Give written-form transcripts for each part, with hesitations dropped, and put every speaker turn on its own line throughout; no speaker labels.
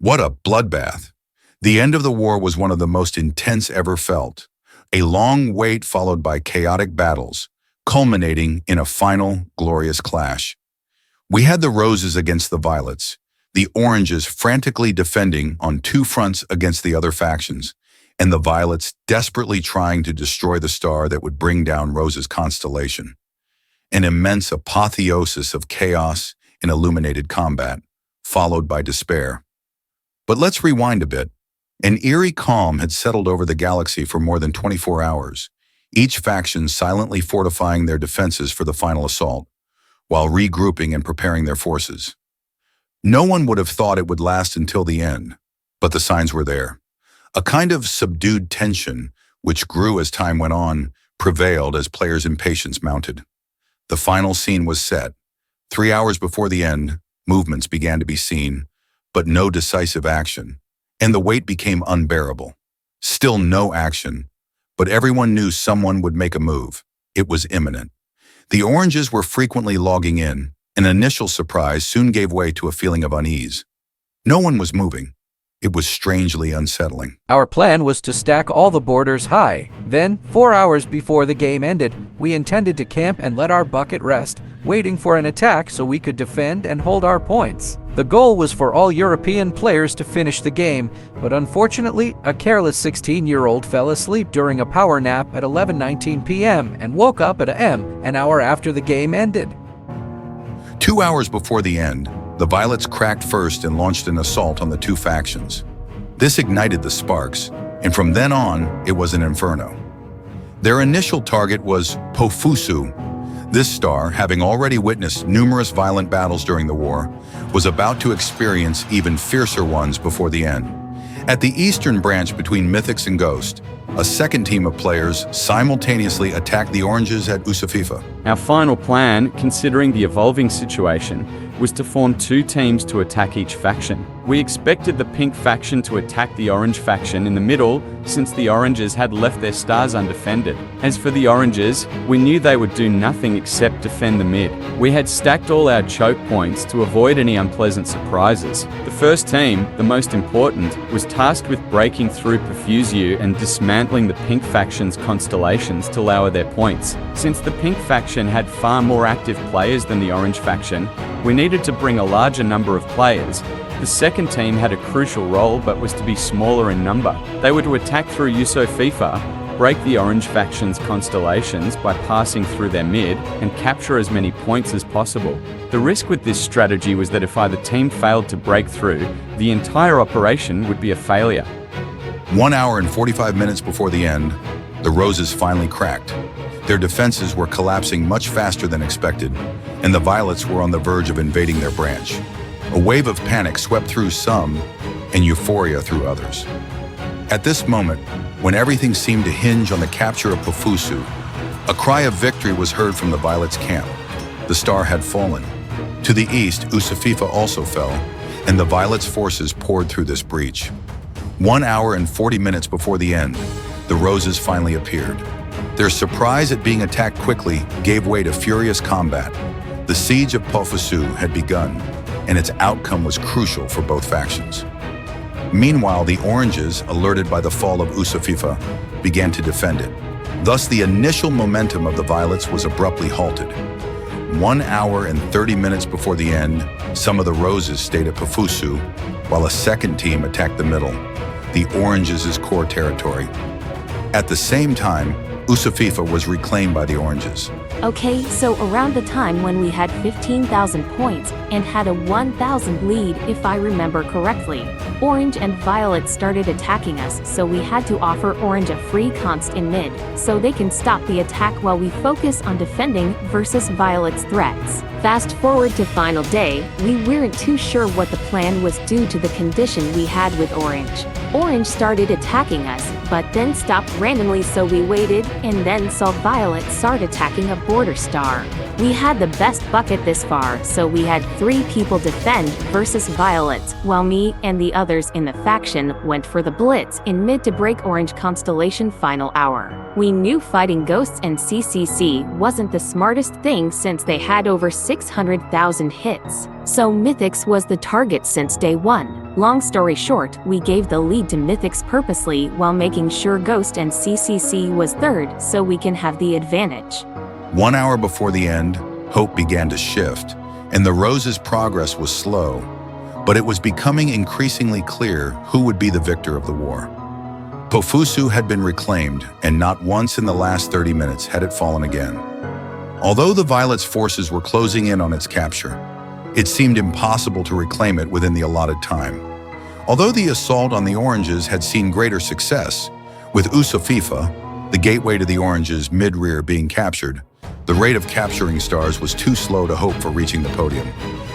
What a bloodbath! The end of the war was one of the most intense ever felt. A long wait followed by chaotic battles, culminating in a final, glorious clash. We had the Roses against the Violets, the Oranges frantically defending on two fronts against the other factions, and the Violets desperately trying to destroy the star that would bring down Rose's constellation. An immense apotheosis of chaos and illuminated combat, followed by despair. But let's rewind a bit. An eerie calm had settled over the galaxy for more than 24 hours, each faction silently fortifying their defenses for the final assault, while regrouping and preparing their forces. No one would have thought it would last until the end, but the signs were there. A kind of subdued tension, which grew as time went on, prevailed as players' impatience mounted. The final scene was set. 3 hours before the end, movements began to be seen, but no decisive action, and the wait became unbearable. Still no action, but everyone knew someone would make a move. It was imminent. The Oranges were frequently logging in. An initial surprise soon gave way to a feeling of unease. No one was moving. It was strangely unsettling.
Our plan was to stack all the borders high. Then, 4 hours before the game ended, we intended to camp and let our bucket rest, waiting for an attack so we could defend and hold our points. The goal was for all European players to finish the game, but unfortunately, a careless 16-year-old fell asleep during a power nap at 11:19 p.m. and woke up at an hour after the game ended.
2 hours before the end, the Violets cracked first and launched an assault on the two factions. This ignited the sparks, and from then on, it was an inferno. Their initial target was Pofusu. This star, having already witnessed numerous violent battles during the war, was about to experience even fiercer ones before the end. At the eastern branch between Mythics and Ghost, a second team of players simultaneously attacked the Oranges at Usafifa.
Our final plan, considering the evolving situation, was to form two teams to attack each faction. We expected the pink faction to attack the orange faction in the middle, since the Oranges had left their stars undefended. As for the Oranges, we knew they would do nothing except defend the mid. We had stacked all our choke points to avoid any unpleasant surprises. The first team, the most important, was tasked with breaking through Perfusiu and dismantling the pink faction's constellations to lower their points. Since the pink faction had far more active players than the orange faction, we needed to bring a larger number of players. The second team had a crucial role but was to be smaller in number. They were to attack through Usafifa, break the orange faction's constellations by passing through their mid, and capture as many points as possible. The risk with this strategy was that if either team failed to break through, the entire operation would be a failure.
1 hour and 45 minutes before the end, the Roses finally cracked. Their defenses were collapsing much faster than expected, and the Violets were on the verge of invading their branch. A wave of panic swept through some, and euphoria through others. At this moment, when everything seemed to hinge on the capture of Pofusu, a cry of victory was heard from the Violets' camp. The star had fallen. To the east, Usafifa also fell, and the Violets' forces poured through this breach. 1 hour and 40 minutes before the end, the Roses finally appeared. Their surprise at being attacked quickly gave way to furious combat. The siege of Pofusu had begun, and its outcome was crucial for both factions. Meanwhile, the Oranges, alerted by the fall of Usafifa, began to defend it. Thus, the initial momentum of the Violets was abruptly halted. 1 hour and 30 minutes before the end, some of the Roses stayed at Pofusu, while a second team attacked the middle, the Oranges' core territory. At the same time, Usafifa was reclaimed by the Oranges.
Okay, so around the time when we had 15,000 points and had a 1,000 lead, if I remember correctly, Orange and Violet started attacking us, so we had to offer Orange a free const in mid, so they can stop the attack while we focus on defending versus Violet's threats. Fast forward to final day, we weren't too sure what the plan was due to the condition we had with Orange. Orange started attacking us, but then stopped randomly, so we waited and then saw Violet start attacking a border star. We had the best bucket this far, so we had 3 people defend versus Violet, while me and the others in the faction went for the blitz in mid to break Orange constellation final hour. We knew fighting Ghosts and CCC wasn't the smartest thing since they had over 600,000 hits, so Mythics was the target since day 1. Long story short, we gave the lead to Mythics purposely while making sure Ghost and CCC was third so we can have the advantage.
1 hour before the end, hope began to shift, and the Roses' progress was slow, but it was becoming increasingly clear who would be the victor of the war. Pofusu had been reclaimed, and not once in the last 30 minutes had it fallen again. Although the Violet's forces were closing in on its capture, it seemed impossible to reclaim it within the allotted time. Although the assault on the Oranges had seen greater success, with Usofifa, the gateway to the Oranges' mid-rear, being captured, the rate of capturing stars was too slow to hope for reaching the podium.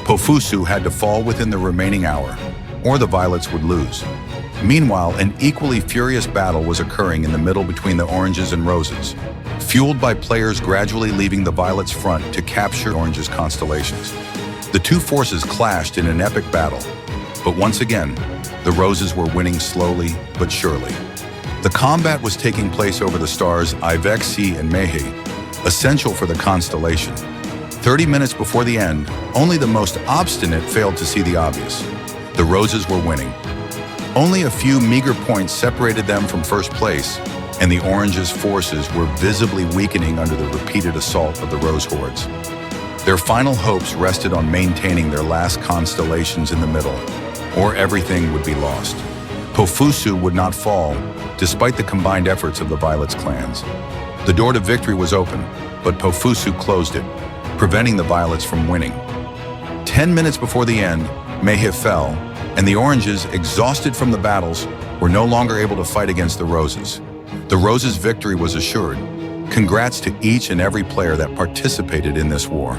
Pofusu had to fall within the remaining hour, or the Violets would lose. Meanwhile, an equally furious battle was occurring in the middle between the Oranges and Roses, fueled by players gradually leaving the Violets' front to capture Oranges' constellations. The two forces clashed in an epic battle, but once again, the Roses were winning slowly but surely. The combat was taking place over the stars Ivexi and Mehe, essential for the constellation. 30 minutes before the end, only the most obstinate failed to see the obvious. The Roses were winning. Only a few meager points separated them from first place, and the Orange's forces were visibly weakening under the repeated assault of the Rose hordes. Their final hopes rested on maintaining their last constellations in the middle, or everything would be lost. Pofusu would not fall, despite the combined efforts of the Violets' clans. The door to victory was open, but Pofusu closed it, preventing the Violets from winning. 10 minutes before the end, Mehe fell, and the Oranges, exhausted from the battles, were no longer able to fight against the Roses. The Roses' victory was assured. Congrats to each and every player that participated in this war.